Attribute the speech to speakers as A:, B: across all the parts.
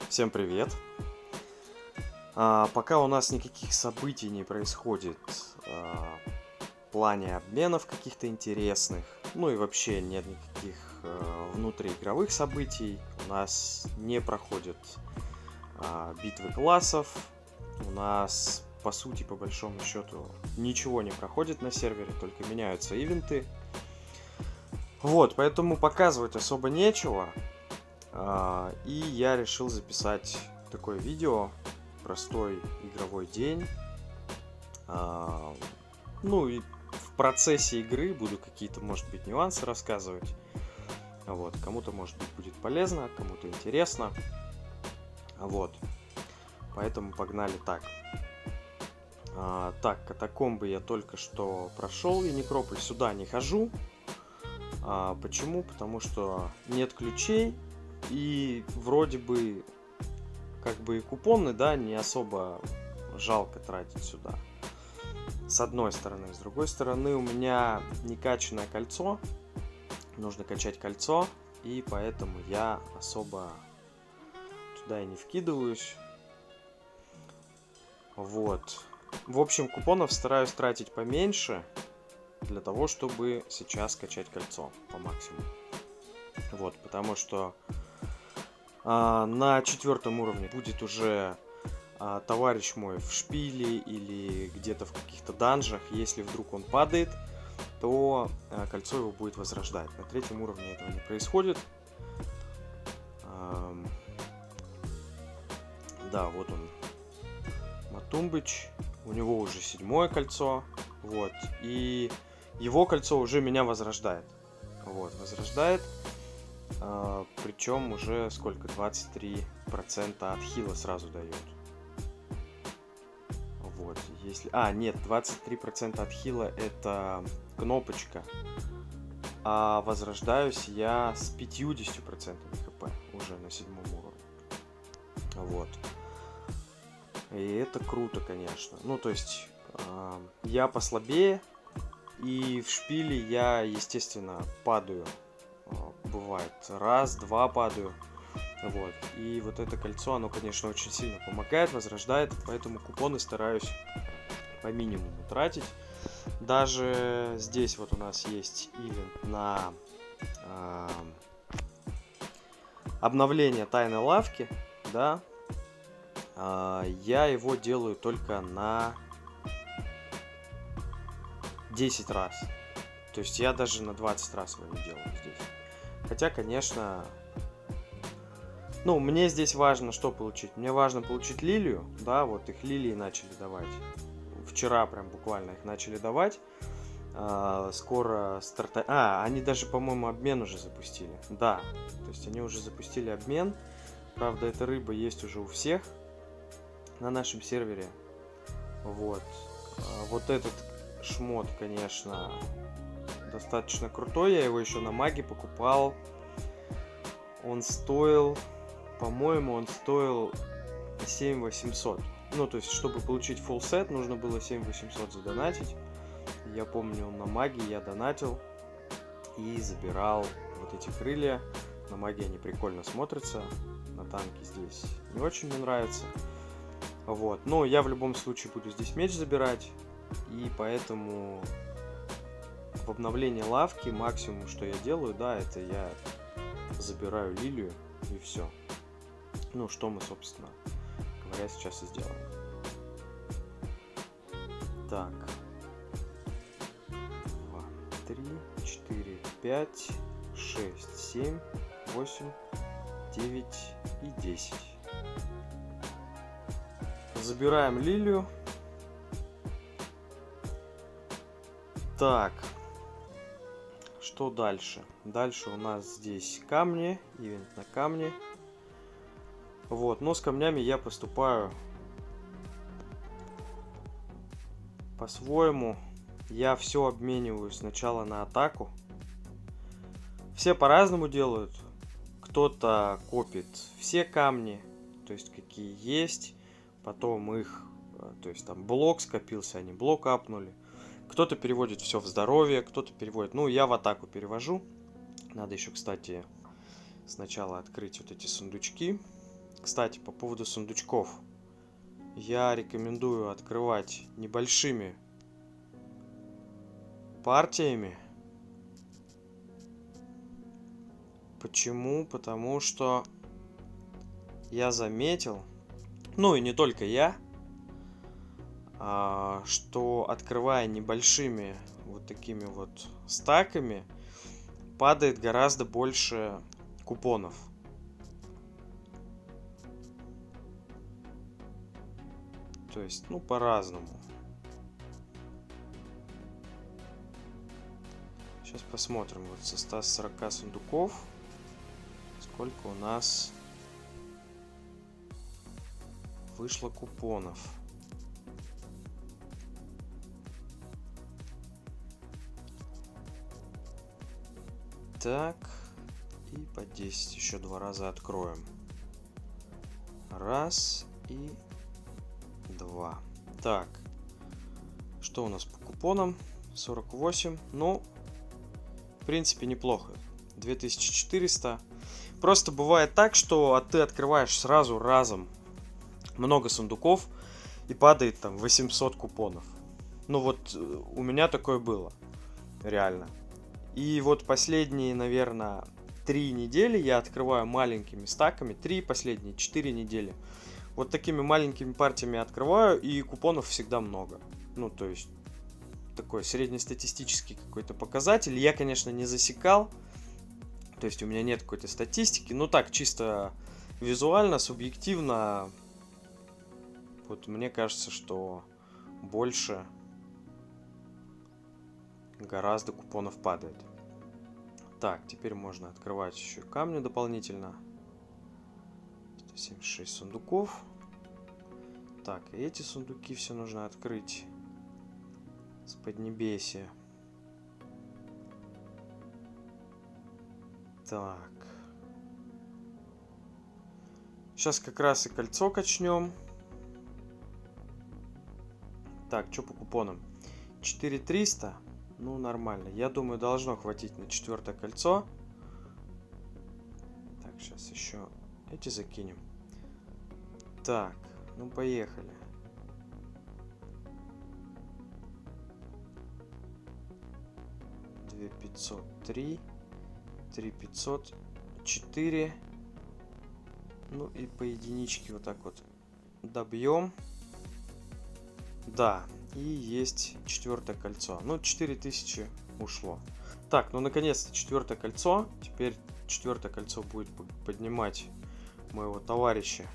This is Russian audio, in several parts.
A: Всем привет! Пока у нас никаких событий не происходит в плане обменов каких-то интересных, ну и вообще нет никаких внутриигровых событий, у нас не проходят битвы классов, у нас по сути, по большому счету, ничего не проходит на сервере, только меняются ивенты. Вот, поэтому показывать особо нечего. И я решил записать такое видео, простой игровой день. Ну и в процессе игры буду какие-то, может быть, нюансы рассказывать. Вот, кому-то, может быть, будет полезно, кому-то интересно. Вот, поэтому погнали так. Так, катакомбы я только что прошел, и Некрополь сюда не хожу. Почему? Потому что нет ключей. И вроде бы, как бы и купоны, да, не особо жалко тратить сюда. С одной стороны. С другой стороны, у меня не качанное кольцо. Нужно качать кольцо. И поэтому я особо туда и не вкидываюсь. Вот. В общем, купонов стараюсь тратить поменьше. Для того, чтобы сейчас качать кольцо по максимуму. Вот, потому что на 4 уровне будет уже товарищ мой в шпиле или где-то в каких-то данжах. Если вдруг он падает, то кольцо его будет возрождать. На 3 уровне этого не происходит. Да, вот он, Матумбыч. У него уже 7 кольцо. Вот. И его кольцо уже меня возрождает. Вот, возрождает. Причем уже сколько? 23% от хила сразу дает. Вот, если... нет, 23% от хила это кнопочка. А возрождаюсь я с 50% хп уже на 7 уровне. Вот. И это круто, конечно. Ну, то есть, я послабее. И в шпиле я, естественно, падаю. Бывает раз-два падаю. Вот. И вот это кольцо, оно, конечно, очень сильно помогает, возрождает. Поэтому купоны стараюсь по минимуму тратить. Даже здесь вот у нас есть ивент на обновление тайной лавки. Да. Я его делаю только на 10 раз. То есть я даже на 20 раз его не делаю здесь. Хотя, конечно... Ну, мне здесь важно что получить? Мне важно получить лилию. Да, вот их лилии начали давать. Вчера прям буквально их начали давать. Скоро старта... они даже, по-моему, обмен уже запустили. Да, то есть они уже запустили обмен. Правда, эта рыба есть уже у всех на нашем сервере. Вот. Вот этот шмот, конечно, достаточно крутой. Я его еще на маге покупал. Он стоил... По-моему, он стоил 7800. Ну, то есть, чтобы получить full set, нужно было 7800 задонатить. Я помню, на маге я донатил и забирал вот эти крылья. На маге они прикольно смотрятся. На танке здесь не очень мне нравится. Вот. Но я в любом случае буду здесь меч забирать. И поэтому в обновлении лавки максимум, что я делаю, да, это я забираю лилию и все. Ну, что мы, собственно говоря, сейчас и сделаем. Так. 2, 3, 4, 5, 6, 7, 8, 9 и 10. Забираем лилию. Так. Что дальше? Дальше у нас здесь камни. Ивент на камни. Вот, но с камнями я поступаю по-своему. Я все обмениваю сначала на атаку. Все по-разному делают. Кто-то копит все камни, то есть какие есть. Потом их, то есть там блок скопился, они блок апнули. Кто-то переводит все в здоровье, кто-то переводит... Ну, я в атаку перевожу. Надо еще, кстати, сначала открыть вот эти сундучки, Кстати, по поводу сундучков. Я рекомендую открывать небольшими партиями. Почему? Потому что я заметил, ну и не только я, что открывая небольшими вот такими вот стаками, падает гораздо больше купонов. То есть, ну, по-разному. Сейчас посмотрим. Вот со 140 сундуков сколько у нас вышло купонов. Так. И по 10 еще 2 раза откроем. Раз и 2. Так. Что у нас по купонам? 48. Ну, в принципе, неплохо. 2400. Просто бывает так, что ты открываешь сразу разом много сундуков и падает там 800 купонов. Ну вот у меня такое было. Реально. И вот последние, наверное, 3 недели я открываю маленькими стаками. 3 последние, 4 недели. Вот такими маленькими партиями открываю, и купонов всегда много. Ну, то есть, такой среднестатистический какой-то показатель. Я, конечно, не засекал. То есть, у меня нет какой-то статистики. Ну, так, чисто визуально, субъективно. Вот мне кажется, что больше гораздо купонов падает. Так, теперь можно открывать еще камни дополнительно. 176 сундуков. Так, и эти сундуки все нужно открыть с поднебесья. Так. Сейчас как раз и кольцо качнем. Так, что по купонам? 4300. Ну, нормально. Я думаю, должно хватить на 4-е кольцо. Так, сейчас еще эти закинем. Так, ну поехали. Две 503, 3500, 4. Ну и по единичке вот так вот добьем. Да, и есть 4-е кольцо. Ну, 4000 ушло. Так, ну наконец-то 4-е кольцо. Теперь 4-е кольцо будет поднимать моего товарища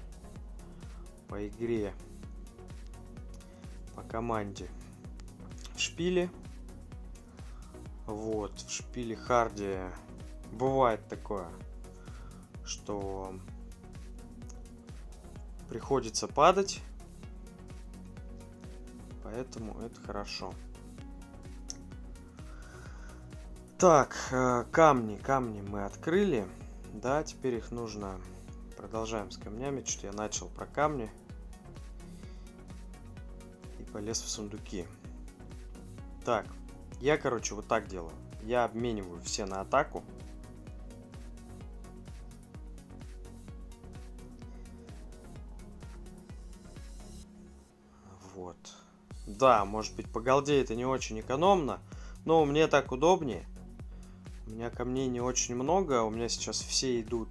A: по игре, по команде в шпиле. Вот, в шпиле харде бывает такое, что приходится падать. Поэтому это хорошо. Так, камни мы открыли. Да, теперь их нужно... Продолжаем с камнями. Что-то я начал про камни. И полез в сундуки. Так, я, короче, вот так делаю. Я обмениваю все на атаку. Вот. Да, может быть, по голде это не очень экономно, но мне так удобнее. У меня камней не очень много. У меня сейчас все идут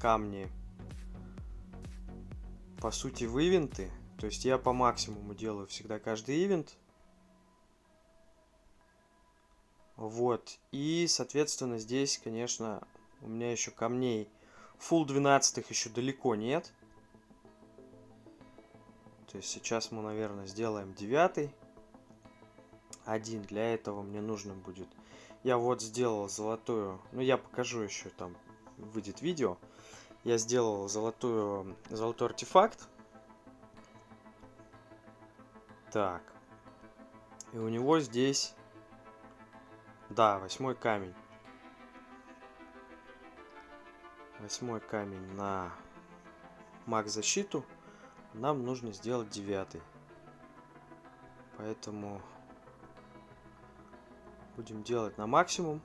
A: камни, по сути, в ивенты. То есть я по максимуму делаю всегда каждый ивент. Вот. И, соответственно, здесь, конечно, у меня еще камней full 12 еще далеко нет. То есть сейчас мы, наверное, сделаем 9. Один. Для этого мне нужно будет... Я вот сделал золотую... Ну, я покажу еще, там выйдет видео. Я сделал золотой артефакт. Так. И у него здесь... Да, 8-й камень. 8-й камень на маг-защиту. Нам нужно сделать 9. Поэтому будем делать на максимум.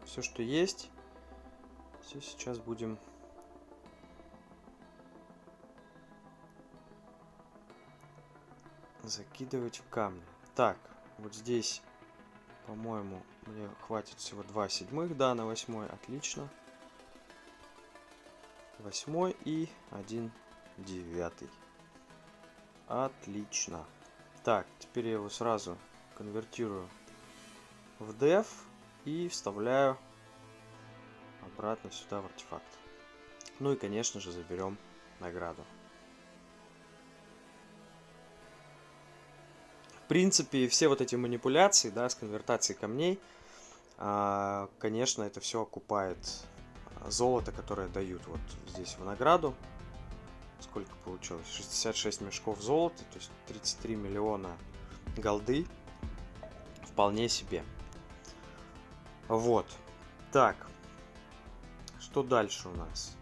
A: Все, что есть. Все сейчас будем Закидывать в камни. Так, вот здесь, по-моему, мне хватит всего 2 седьмых, да, на 8. Отлично. 8 и 1 девятый. Отлично. Так, теперь я его сразу конвертирую в def и вставляю обратно сюда в артефакт. Ну и, конечно же, заберем награду. В принципе, все вот эти манипуляции, да, с конвертацией камней, конечно, это все окупает золото, которое дают вот здесь в награду. Сколько получилось? 66 мешков золота, то есть 33 миллиона голды. Вполне себе. Вот. Так. Что дальше у нас?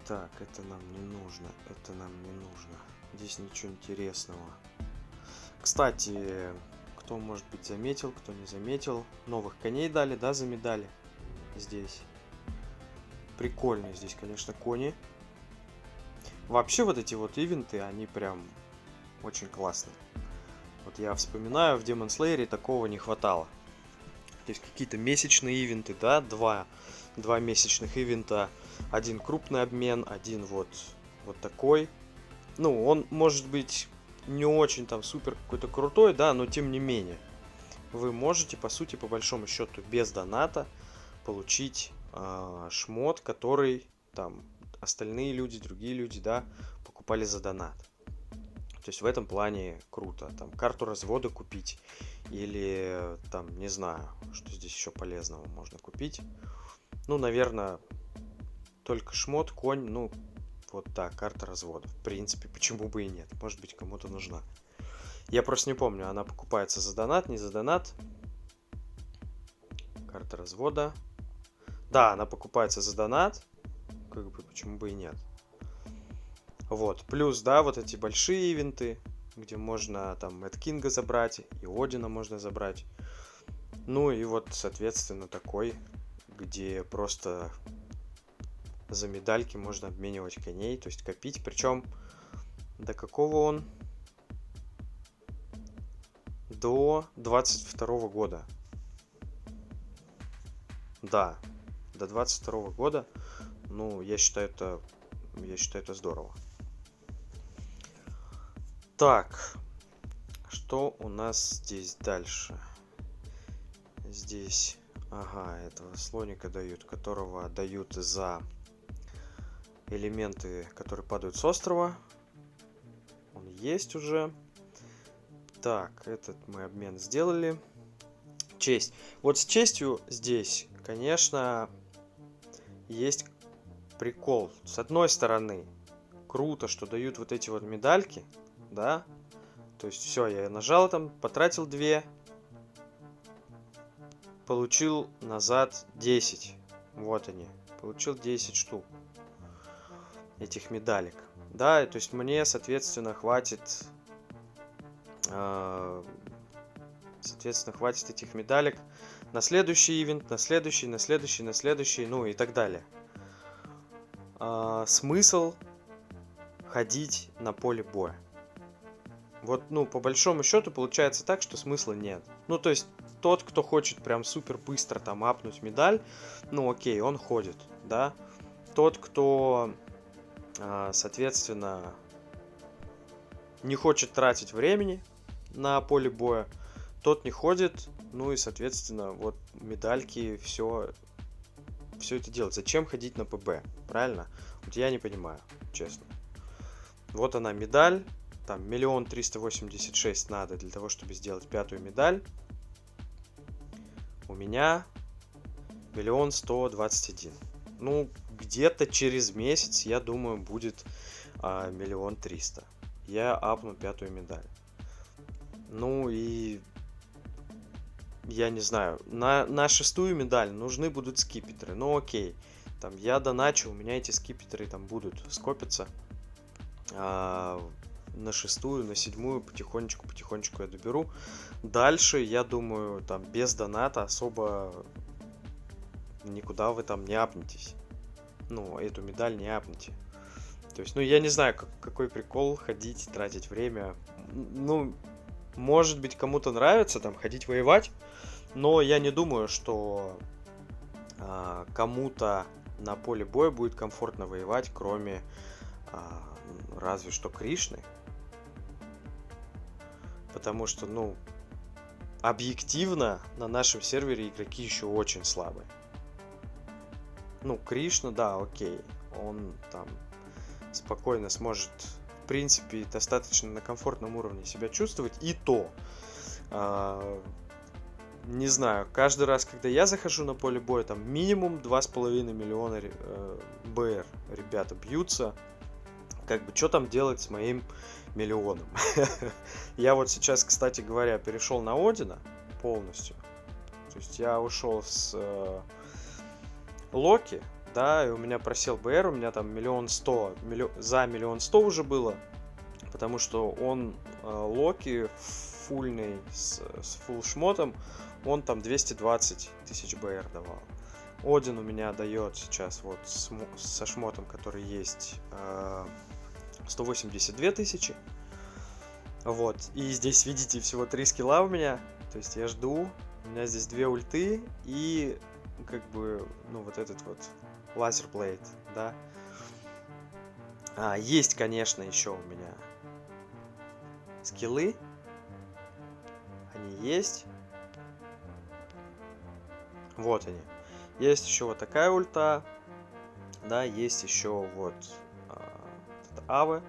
A: Так, это нам не нужно. Это нам не нужно. Здесь ничего интересного. Кстати, кто, может быть, заметил, кто не заметил. Новых коней дали, да, за медали. Здесь. Прикольные здесь, конечно, кони. Вообще, вот эти вот ивенты, они прям очень классные. Вот я вспоминаю, в Demon Slayer такого не хватало. То есть какие-то месячные ивенты, да, два месячных ивента. Один крупный обмен, один вот такой. Ну, он может быть не очень там супер какой-то крутой, да, но тем не менее. Вы можете, по сути, по большому счету, без доната получить шмот, который там остальные люди, другие люди, да, покупали за донат. То есть в этом плане круто. Там карту развода купить или там, не знаю, что здесь еще полезного можно купить. Ну, наверное, только шмот, конь, ну, вот так, карта развода. В принципе, почему бы и нет? Может быть, кому-то нужна. Я просто не помню, она покупается за донат, не за донат. Карта развода. Да, она покупается за донат. Как бы, почему бы и нет. Вот, плюс, да, вот эти большие ивенты, где можно там Мэд Кинга забрать, и Одина можно забрать. Ну и вот, соответственно, такой, где просто за медальки можно обменивать коней, то есть копить. Причем до какого он? До 22 года. Да, до 22 года. Ну, я считаю это здорово. Так, что у нас здесь дальше? Здесь, ага, этого слоника дают, которого дают за элементы, которые падают с острова. Он есть уже. Так, этот мы обмен сделали. Честь. Вот с честью здесь, конечно, есть прикол. С одной стороны, круто, что дают вот эти вот медальки, да? То есть все, я нажал там, потратил 2, получил назад 10. Вот они. Получил 10 штук этих медалек. Да, то есть мне, соответственно, хватит этих медалек на следующий ивент, на следующий, ну и так далее. Смысл ходить на поле боя? Вот, ну, по большому счету получается так, что смысла нет. Ну, то есть, тот, кто хочет прям супер быстро там апнуть медаль, ну, окей, он ходит, да. Тот, кто, соответственно, не хочет тратить времени на поле боя, тот не ходит, ну и, соответственно, вот медальки, все это делать. Зачем ходить на ПБ, правильно? Вот я не понимаю, честно. Вот она медаль, там 1 386 000 надо для того, чтобы сделать 5-ю медаль. У меня 1 121 000. Ну, где-то через месяц, я думаю, будет 1 300 000. Я апну 5-ю медаль. Ну и я не знаю, на 6-ю медаль нужны будут скипетры. Ну окей, там я доначу, у меня эти скипетры там будут скопиться. На 6-ю, на 7-ю потихонечку я доберу. Дальше, я думаю, там без доната особо никуда вы там не апнетесь. Ну, эту медаль не апнете. То То есть, ну, я не знаю, какой прикол ходить, тратить время. Ну, может быть, кому-то нравится там ходить воевать, но я не думаю, что кому-то на поле боя будет комфортно воевать, кроме разве что Кришны. Потому что, ну, объективно на нашем сервере игроки еще очень слабые. Ну, Кришна, да, окей. Он там спокойно сможет, в принципе, достаточно на комфортном уровне себя чувствовать. И то, не знаю, каждый раз, когда я захожу на поле боя, там минимум 2,5 миллиона БР ребята бьются. Как бы, что там делать с моим миллионом? Я вот сейчас, кстати говоря, перешел на Одина полностью. То есть я ушел с Локи, да, и у меня просел БР, у меня там 1,1 миллион, за 1,1 миллион уже было, потому что он Локи фульный с фулл шмотом, он там 220 тысяч БР давал. Один у меня дает сейчас вот со шмотом, который есть, 182 тысячи. Вот. И здесь, видите, всего 3 скилла у меня. То есть я жду. У меня здесь 2 ульты и как бы, ну, вот этот вот лазерблейд, да. Есть, конечно, еще у меня скиллы. Они есть. Вот они. Есть еще вот такая ульта. Да, есть еще вот авы.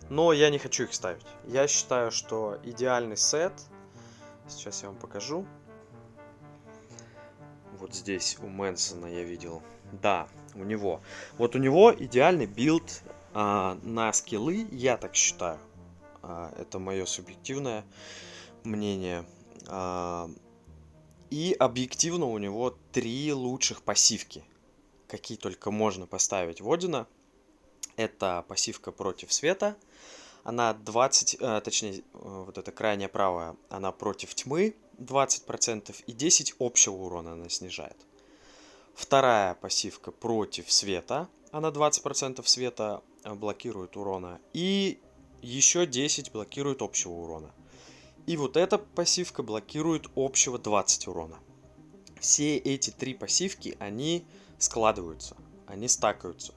A: Но я не хочу их ставить. Я считаю, что идеальный сет. Сейчас я вам покажу. Вот здесь у Мэнсона я видел. Да, у него. Вот у него идеальный билд на скиллы, я так считаю. Это мое субъективное мнение. И объективно у него 3 лучших пассивки, какие только можно поставить в Одина. Это пассивка против света. Она 20, точнее, вот эта крайняя правая, она против тьмы 20% и 10 общего урона она снижает. Вторая пассивка против света. Она 20% света блокирует урона. И еще 10 блокирует общего урона. И вот эта пассивка блокирует общего 20 урона. Все эти 3 пассивки, они складываются, они стакаются.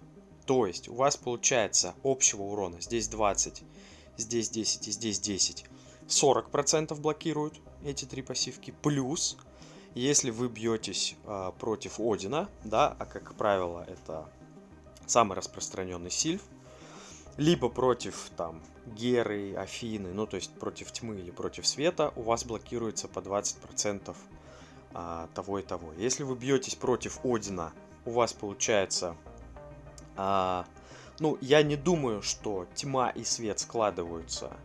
A: То есть у вас получается общего урона здесь 20, здесь 10 и здесь 10. 40% блокируют эти 3 пассивки. Плюс, если вы бьетесь против Одина, да, а как правило это самый распространенный сильф, либо против там Геры, Афины, ну то есть против тьмы или против света, у вас блокируется по 20% того и того. Если вы бьетесь против Одина, у вас получается, ну я не думаю, что тьма и свет складываются,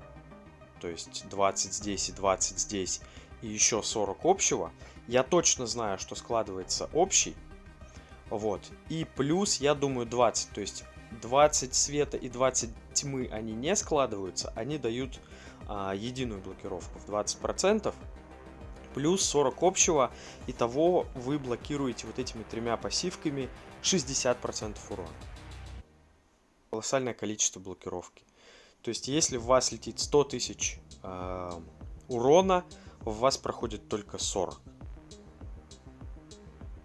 A: то есть 20 здесь и 20 здесь и еще 40 общего. Я точно знаю, что складывается общий, вот, и плюс я думаю 20, то есть 20 света и 20 тьмы они не складываются, они дают единую блокировку в 20%, плюс 40 общего, итого вы блокируете вот этими 3 пассивками 60% урона. Колоссальное количество блокировки. То есть если в вас летит 100 тысяч урона, в вас проходит только 40.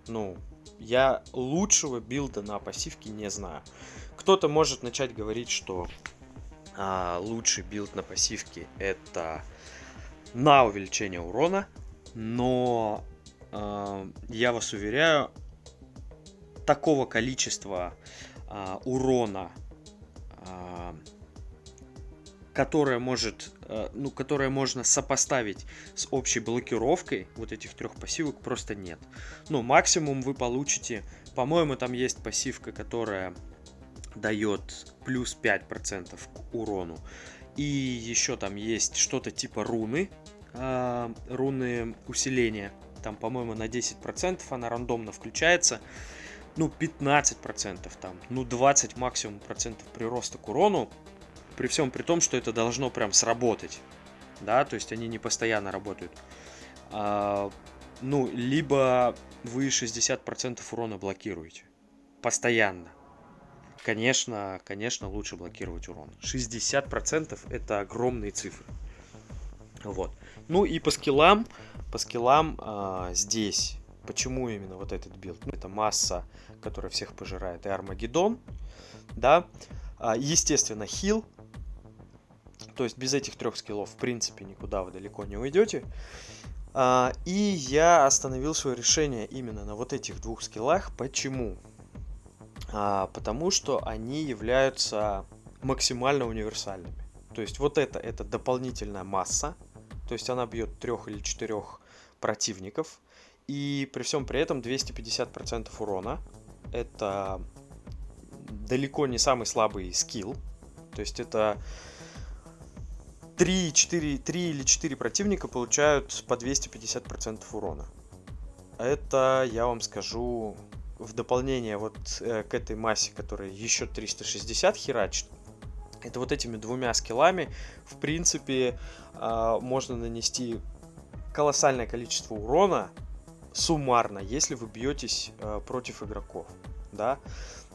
A: Ну, я лучшего билда на пассивке не знаю. Кто-то может начать говорить, что лучший билд на пассивке это на увеличение урона, но я вас уверяю, такого количества урона, которое можно сопоставить с общей блокировкой вот этих 3 пассивок, просто нет. Ну, максимум вы получите, по-моему, там есть пассивка, которая дает плюс 5% к урону. И еще там есть что-то типа руны, руны усиления. Там, по-моему, на 10% она рандомно включается. Ну, 15% там, ну, 20 максимум процентов прироста к урону. При всем при том, что это должно прям сработать. Да, то есть они не постоянно работают. Ну, либо вы 60% урона блокируете. Постоянно. конечно, лучше блокировать урон. 60% это огромные цифры. Вот. Ну и по скиллам здесь, почему именно вот этот билд? Ну, это масса, которая всех пожирает, и Армагеддон, да. Естественно, хил. То есть без этих 3 скиллов, в принципе, никуда вы далеко не уйдете. И я остановил свое решение именно на вот этих 2 скиллах. Почему? Потому что они являются максимально универсальными. То есть вот это дополнительная масса. То есть она бьет 3 или 4 противников. И при всем при этом 250% урона. Это далеко не самый слабый скилл. То есть это 3 или 4 противника получают по 250% урона. Это, я вам скажу, в дополнение вот к этой массе, которая еще 360 херачит, это вот этими 2 скиллами, в принципе, можно нанести колоссальное количество урона суммарно, если вы бьетесь против игроков, да.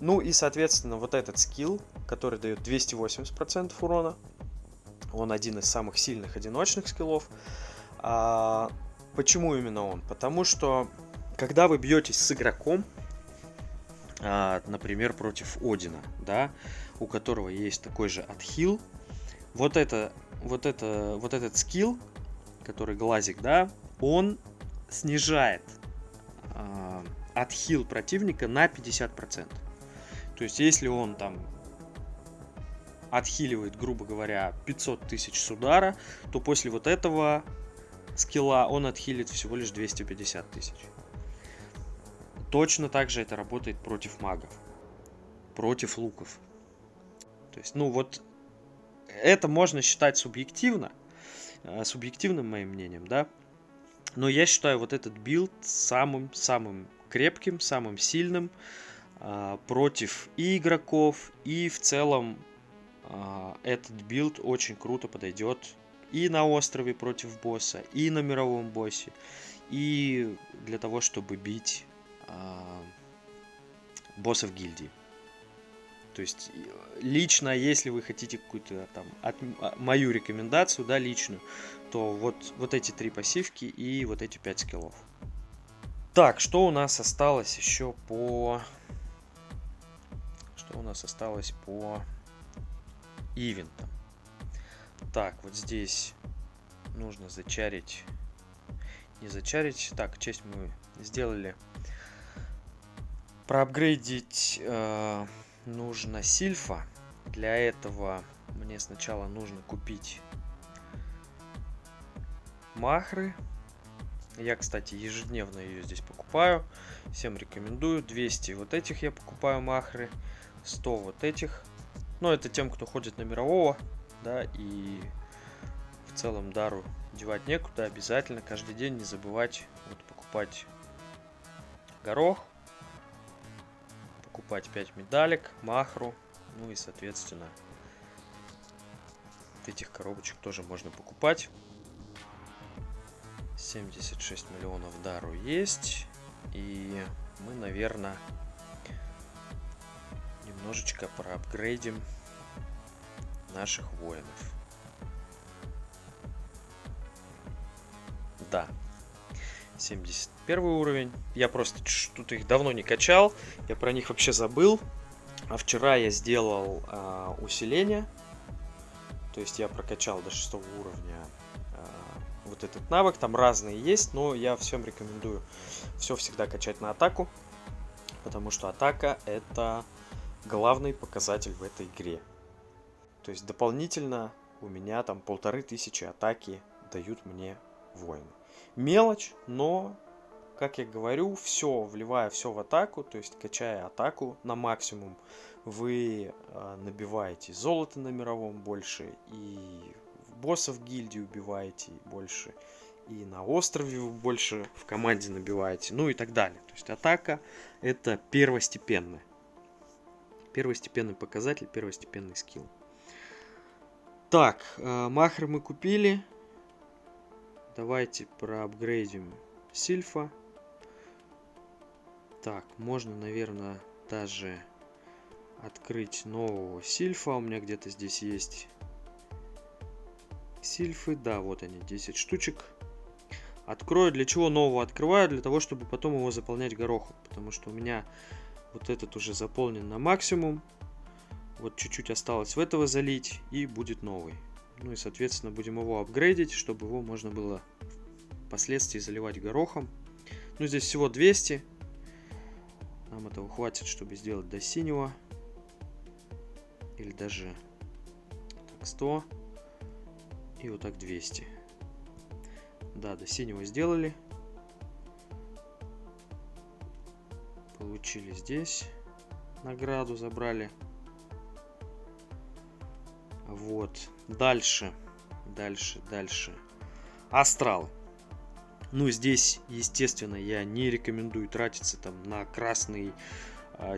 A: Ну и, соответственно, вот этот скилл, который дает 280% урона, он один из самых сильных одиночных скиллов. Почему именно он? Потому что, когда вы бьетесь с игроком, например, против Одина, да, у которого есть такой же отхил, вот этот скилл, который глазик, да, он снижает отхил противника на 50%. То есть, если он там отхиливает, грубо говоря, 500 тысяч с удара, то после вот этого скилла он отхилит всего лишь 250 тысяч. Точно так же это работает против магов, против луков. То есть, ну вот, это можно считать субъективным моим мнением, да. Но я считаю вот этот билд самым крепким, самым сильным против и игроков, и в целом этот билд очень круто подойдет и на острове против босса, и на мировом боссе, и для того, чтобы бить боссов гильдии. То есть лично, если вы хотите какую-то там мою рекомендацию, да, личную, то вот эти 3 пассивки и вот эти 5 скиллов. Так, что у нас осталось еще по... Что у нас осталось по ивентам? Так, вот здесь нужно зачарить... Не зачарить. Так, честь мы сделали. Проапгрейдить нужно Сильфа. Для этого мне сначала нужно купить Махры. Я, кстати, ежедневно ее здесь покупаю. Всем рекомендую. 200 вот этих я покупаю Махры. 100 вот этих. Ну, это тем, кто ходит на мирового. Да, и в целом дару девать некуда. Обязательно каждый день не забывать вот покупать горох. Покупать 5 медалек, Махру. Ну и, соответственно, вот этих коробочек тоже можно покупать. 76 миллионов дару есть. И мы, наверное, немножечко проапгрейдим наших воинов. Да. 71 уровень. Я просто что-то их давно не качал. Я про них вообще забыл. А вчера я сделал усиление. То есть я прокачал до 6 уровня вот этот навык. Там разные есть, но я всем рекомендую все всегда качать на атаку. Потому что атака — это главный показатель в этой игре. То есть дополнительно у меня там 1500 атаки дают мне воины. Мелочь, но, как я говорю, все, вливая все в атаку, то есть качая атаку на максимум, вы набиваете золото на мировом больше, и боссов гильдии убиваете больше, и на острове вы больше в команде набиваете, ну и так далее. То есть атака — это первостепенный показатель, первостепенный скилл. Так, Махры мы купили. Давайте проапгрейдим Сильфа. Так, можно, наверное, даже открыть нового сильфа. У меня где-то здесь есть сильфы. Да, вот они, 10 штучек. Открою. Для чего нового открываю? Для того, чтобы потом его заполнять горохом. Потому что у меня вот этот уже заполнен на максимум. Вот чуть-чуть осталось в этого залить. И будет новый. Ну и, соответственно, будем его апгрейдить, чтобы его можно было впоследствии заливать горохом. Ну, здесь всего 200. Нам этого хватит, чтобы сделать до синего. Или даже так 100. И вот так 200. Да, до синего сделали. Получили здесь награду, забрали. Вот. Дальше. Астрал. Ну, здесь, естественно, я не рекомендую тратиться там на красный,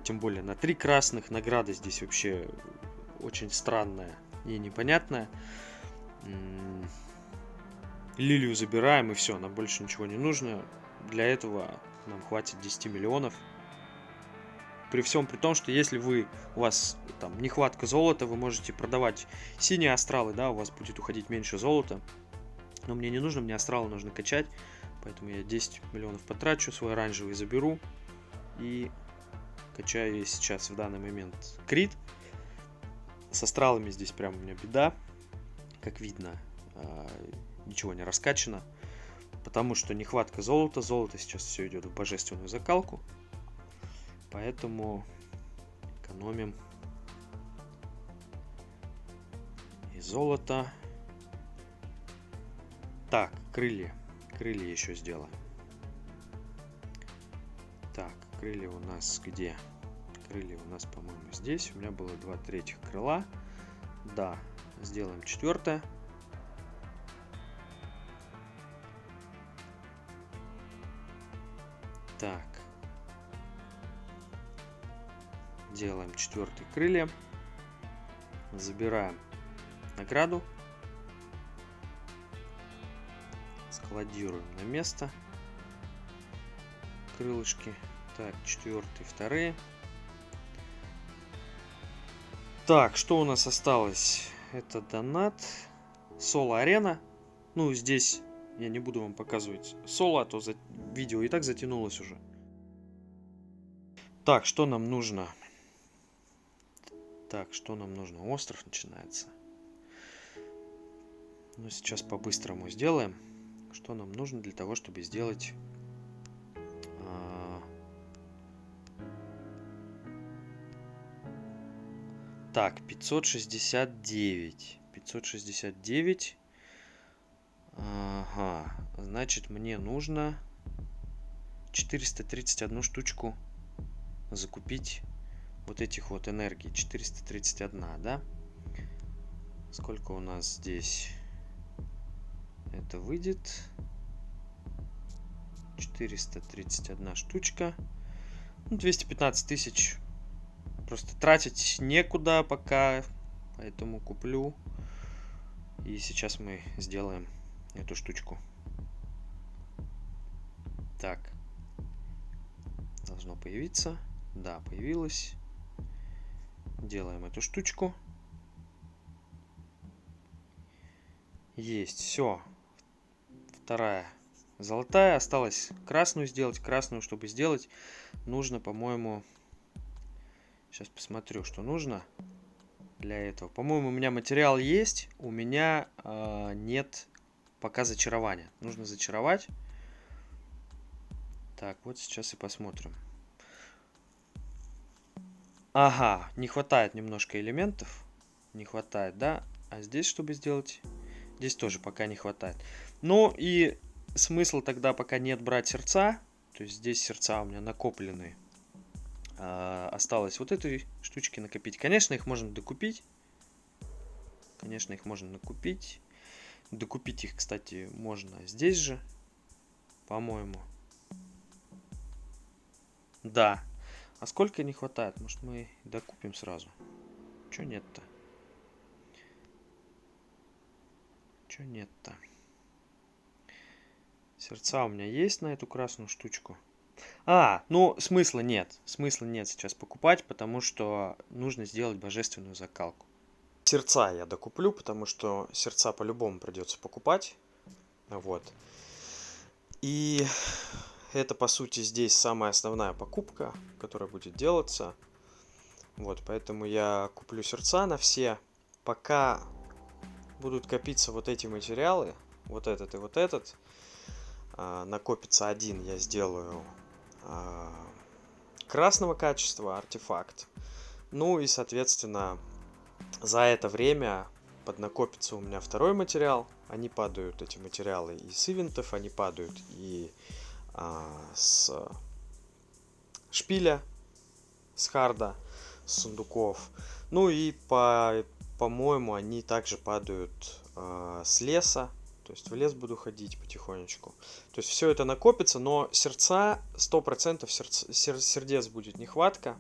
A: тем более на 3 красных. Награда здесь вообще очень странная и непонятная. Лилию забираем, и все, нам больше ничего не нужно. Для этого нам хватит 10 миллионов. При всем при том, что если у вас там нехватка золота, вы можете продавать синие астралы, да, у вас будет уходить меньше золота. Но мне не нужно, мне астралы нужно качать. Поэтому я 10 миллионов потрачу, свой оранжевый заберу. И качаю сейчас в данный момент крит. С астралами здесь прям у меня беда. Как видно, ничего не раскачано. Потому что нехватка золота. Золото сейчас все идет в божественную закалку. Поэтому экономим и золото. Так, крылья. Крылья еще сделаем. Так, крылья у нас где? Крылья у нас, по-моему, здесь. У меня было 2/3 крыла. Да, сделаем 4. Так. Делаем 4 крылья. Забираем награду. Складируем на место крылышки. Так, 4, 2. Так, что у нас осталось? Это донат. Соло-арена. Ну, здесь я не буду вам показывать соло, а то видео и так затянулось уже. Так, что нам нужно? Остров начинается. Ну, сейчас по-быстрому сделаем. Что нам нужно для того, чтобы сделать... Так, 569. 569. Ага. Значит, мне нужно 431 штучку закупить вот этих вот энергий. 431, да? Сколько у нас здесь? Это выйдет 431 штучка. 215 тысяч. Просто тратить некуда пока. Поэтому куплю. И сейчас мы сделаем эту штучку. Так. Должно появиться. Да, появилось. Делаем эту штучку. Есть. Все. Вторая золотая. Осталось красную сделать. Красную, чтобы сделать, нужно, по-моему... Сейчас посмотрю, что нужно для этого. По-моему, у меня материал есть. У меня нет пока зачарования. Нужно зачаровать. Так, вот сейчас и посмотрим. Ага, не хватает немножко элементов. Не хватает, да? А здесь, чтобы сделать... Здесь тоже пока не хватает. Ну и смысл тогда пока нет брать сердца. То есть здесь сердца у меня накоплены. Осталось вот этой штучки накопить. Конечно, их можно докупить. Докупить их, кстати, можно здесь же. По-моему. Да. А сколько не хватает? Может, мы докупим сразу? Чё нет-то? Чё нет-то? Сердца у меня есть на эту красную штучку. Ну, смысла нет. Смысла нет сейчас покупать, потому что нужно сделать божественную закалку. Сердца я докуплю, потому что сердца по-любому придется покупать. Вот. И это, по сути, здесь самая основная покупка, которая будет делаться. Вот, поэтому я куплю сердца на все. Пока будут копиться вот эти материалы, вот этот и вот этот, накопится один, я сделаю красного качества артефакт. Ну и, соответственно, за это время поднакопится у меня второй материал. Они падают, эти материалы, и с ивентов, они падают и с шпиля, с харда, с сундуков. Ну и по-моему, они также падают с леса. То есть в лес буду ходить потихонечку. То есть все это накопится, но сердца, 100% сердец будет нехватка.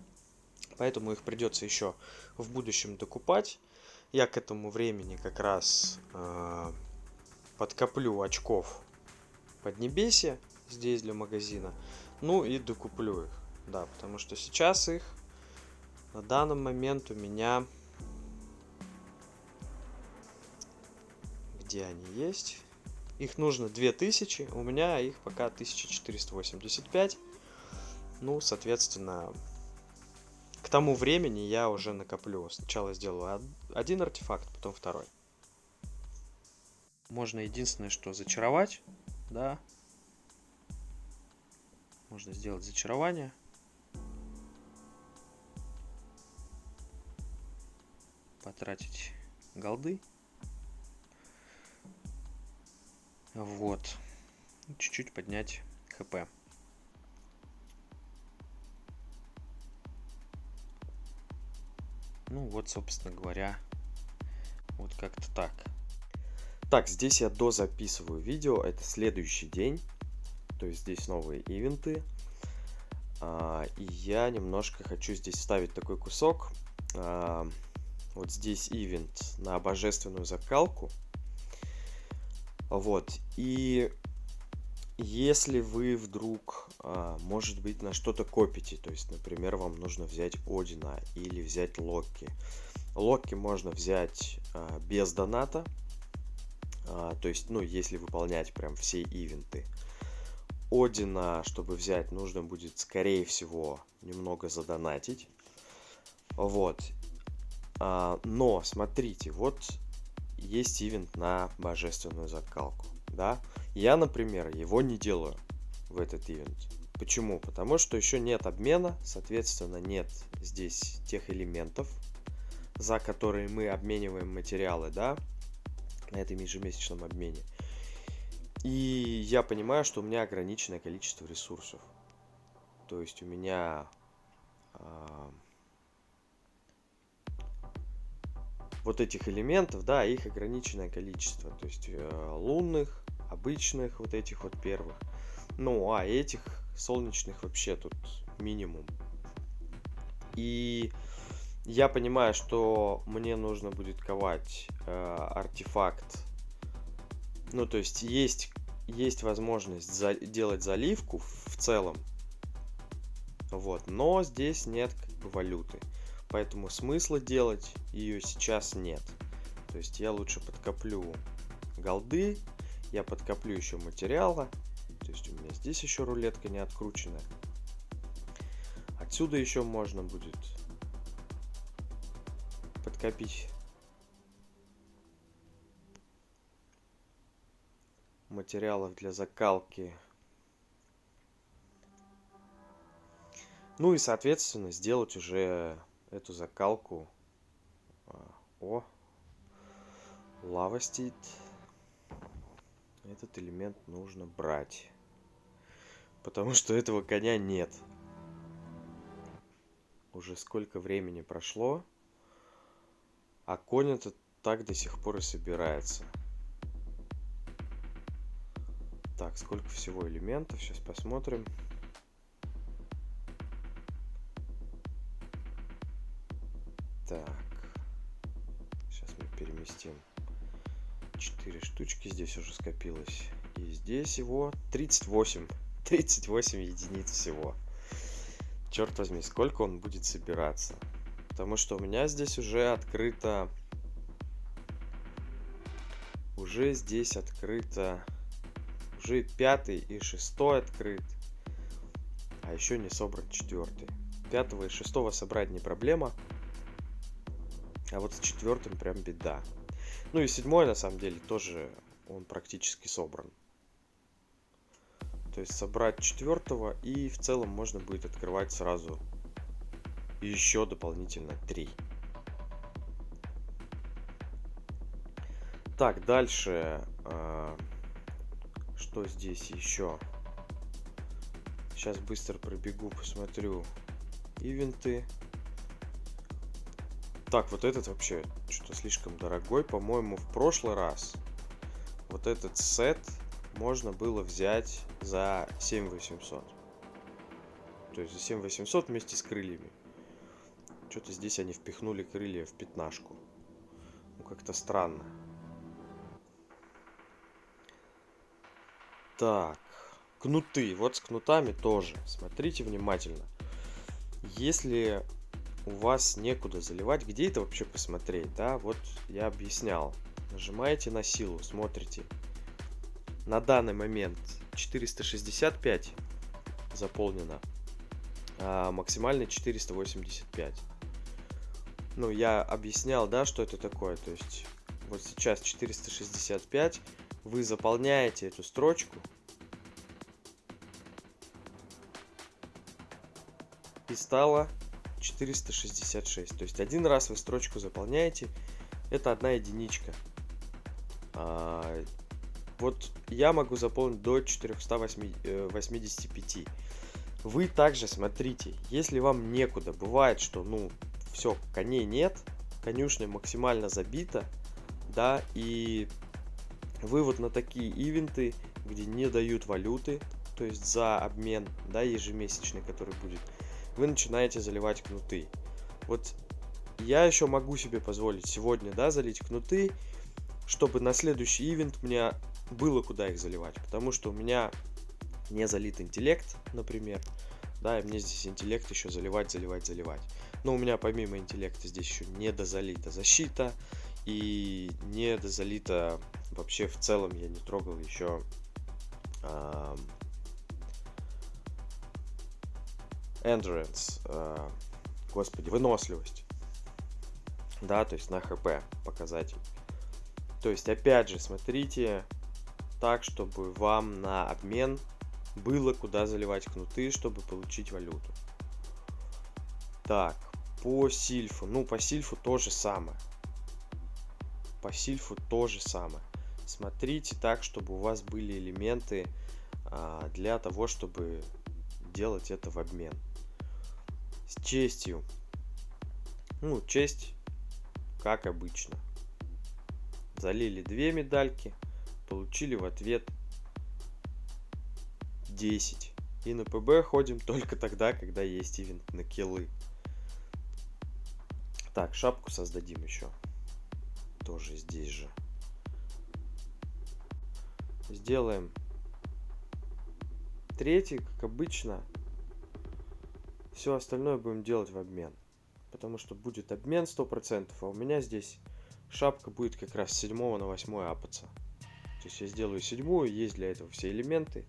A: Поэтому их придется еще в будущем докупать. Я к этому времени как раз подкоплю очков Поднебесья здесь для магазина. Ну и докуплю их. Да, потому что сейчас их на данный момент у меня... Где они есть? Их нужно 2000, у меня их пока 1485. Ну, соответственно, к тому времени я уже накоплю. Сначала сделаю один артефакт, потом второй. Можно единственное, что зачаровать, да. Можно сделать зачарование. Потратить голды. Вот. Чуть-чуть поднять хп. Ну вот, собственно говоря, вот как-то так. Так, здесь я дозаписываю видео. Это следующий день. То есть здесь новые ивенты. И я немножко хочу здесь вставить такой кусок. Вот здесь ивент на божественную закалку. Вот. И если вы вдруг, может быть, на что-то копите, то есть, например, вам нужно взять Одина или взять Локи. Локи можно взять без доната. То есть, ну, если выполнять прям все ивенты. Одина, чтобы взять, нужно будет, скорее всего, немного задонатить. Вот. Но, смотрите, вот есть ивент на божественную закалку, да. Я, например, его не делаю в этот ивент. Почему? Потому что еще нет обмена, соответственно, нет здесь тех элементов, за которые мы обмениваем материалы, да, на этом ежемесячном обмене. И я понимаю, что у меня ограниченное количество ресурсов. То есть у меня вот этих элементов, да, их ограниченное количество. То есть лунных, обычных, вот этих вот первых. Ну, а этих солнечных вообще тут минимум. И я понимаю, что мне нужно будет ковать артефакт. Ну, то есть есть возможность делать заливку в целом. Вот, но здесь нет как бы валюты. Поэтому смысла делать ее сейчас нет. То есть я лучше подкоплю голды, я подкоплю еще материала. То есть у меня здесь еще рулетка не открученная. Отсюда еще можно будет подкопить материалов для закалки. Ну и, соответственно, сделать уже эту закалку. Лава стоит. Этот элемент нужно брать. Потому что этого коня нет. Уже сколько времени прошло. А конь этот так до сих пор и собирается. Так, сколько всего элементов? Сейчас посмотрим. Так. Сейчас мы переместим. 4 штучки здесь уже скопилось. И здесь его 38. 38 единиц всего. Черт возьми, сколько он будет собираться. Потому что у меня здесь уже открыто... Уже здесь открыто... Уже 5 и 6 открыт. А еще не собран 4. 5 и 6 собрать не проблема. А вот с 4 прям беда. Ну и 7 на самом деле тоже он практически собран. То есть собрать 4 и в целом можно будет открывать сразу еще дополнительно 3. Так, дальше. Что здесь еще? Сейчас быстро пробегу, посмотрю ивенты. Так, вот этот вообще что-то слишком дорогой. По-моему, в прошлый раз вот этот сет можно было взять за 7800. То есть за 7800 вместе с крыльями. Что-то здесь они впихнули крылья в пятнашку. Ну, как-то странно. Так, кнуты. Вот с кнутами тоже. Смотрите внимательно. Если у вас некуда заливать, где это вообще посмотреть, да? Вот я объяснял. Нажимаете на силу, смотрите. На данный момент 465 заполнено, а максимально 485. Ну, я объяснял, да, что это такое. То есть, вот сейчас 465. Вы заполняете эту строчку. И стало 466. То есть, один раз вы строчку заполняете. Это 1 единичка. Вот я могу заполнить до 485. Вы также смотрите, если вам некуда, бывает, что, ну, все, коней нет, конюшня максимально забита, да, и вы вот на такие ивенты, где не дают валюты, то есть за обмен, да, ежемесячный, который будет, вы начинаете заливать кнуты. Вот я еще могу себе позволить сегодня, да, залить кнуты, чтобы на следующий ивент у меня было куда их заливать, потому что у меня не залит интеллект, например, да, и мне здесь интеллект еще заливать. Но у меня помимо интеллекта здесь еще не дозалита защита и не дозалита вообще в целом я не трогал еще endurance, господи, выносливость, да, то есть на хп показатель. То есть опять же смотрите так, чтобы вам на обмен было куда заливать кнуты, чтобы получить валюту. Так, по сильфу. Ну, по сильфу то же самое. Смотрите так, чтобы у вас были элементы для того, чтобы делать это в обмен. С честью. Ну, честь, как обычно. Залили 2 медальки, получили в ответ 10. И на ПБ ходим только тогда, когда есть ивент на киллы. Так, шапку создадим еще. Тоже здесь же. Сделаем 3, как обычно. Все остальное будем делать в обмен. Потому что будет обмен 100%, а у меня здесь шапка будет как раз с 7 на 8 апаться. То есть я сделаю 7, есть для этого все элементы.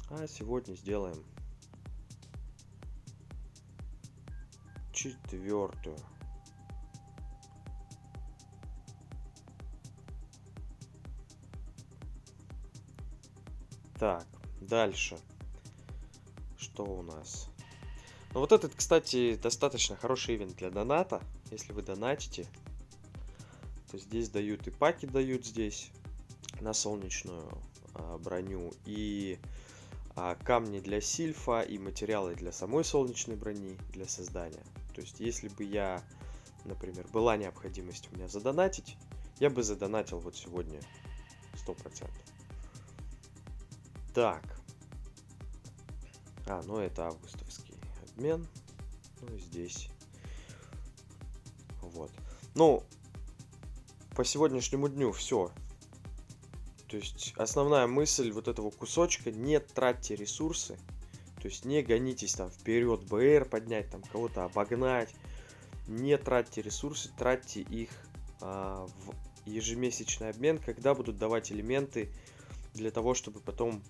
A: А сегодня сделаем 4. Так, дальше. Что у нас? Ну вот этот, кстати, достаточно хороший ивент для доната. Если вы донатите, то здесь дают и паки дают здесь на солнечную броню, и камни для сильфа, и материалы для самой солнечной брони для создания. То есть если бы я, например, была необходимость у меня задонатить, я бы задонатил вот сегодня 100%. Так. Ну это августовский обмен. Ну и здесь. Вот. Ну, по сегодняшнему дню все. То есть основная мысль вот этого кусочка: не тратьте ресурсы, то есть не гонитесь там вперед БР поднять, там кого-то обогнать, не тратьте ресурсы, тратьте их в ежемесячный обмен, когда будут давать элементы для того, чтобы потом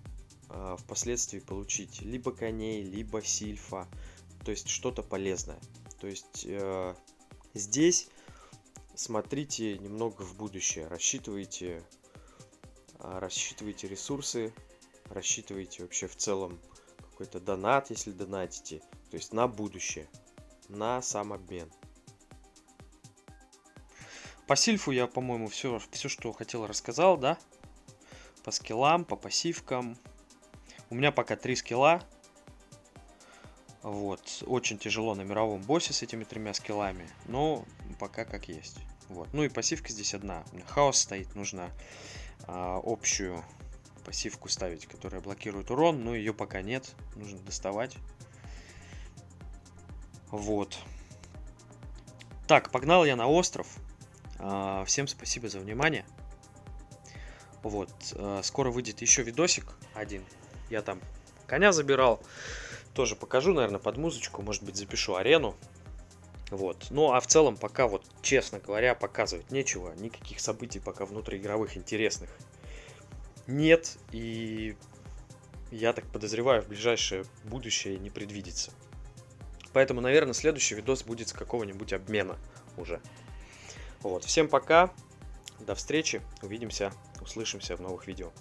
A: впоследствии получить либо коней, либо сильфа, то есть что-то полезное. То есть здесь смотрите немного в будущее, рассчитывайте ресурсы, рассчитывайте вообще в целом какой-то донат, если донатите, то есть на будущее, на сам обмен. По сильфу я, по-моему, все, что хотел, рассказал, да? По скиллам, по пассивкам. У меня пока 3 скилла. Вот. Очень тяжело на мировом боссе с этими 3 скиллами. Но пока как есть. Вот. Ну и пассивка здесь одна. У меня хаос стоит. Нужно общую пассивку ставить, которая блокирует урон. Но ее пока нет. Нужно доставать. Вот. Так, погнал я на остров. Всем спасибо за внимание. Вот. Скоро выйдет еще видосик один. Я там коня забирал. Тоже покажу, наверное, под музычку. Может быть, запишу арену. Вот. Ну, а в целом, пока вот, честно говоря, показывать нечего. Никаких событий пока внутриигровых интересных нет. И я так подозреваю, в ближайшее будущее не предвидится. Поэтому, наверное, следующий видос будет с какого-нибудь обмена уже. Вот. Всем пока. До встречи. Увидимся, услышимся в новых видео.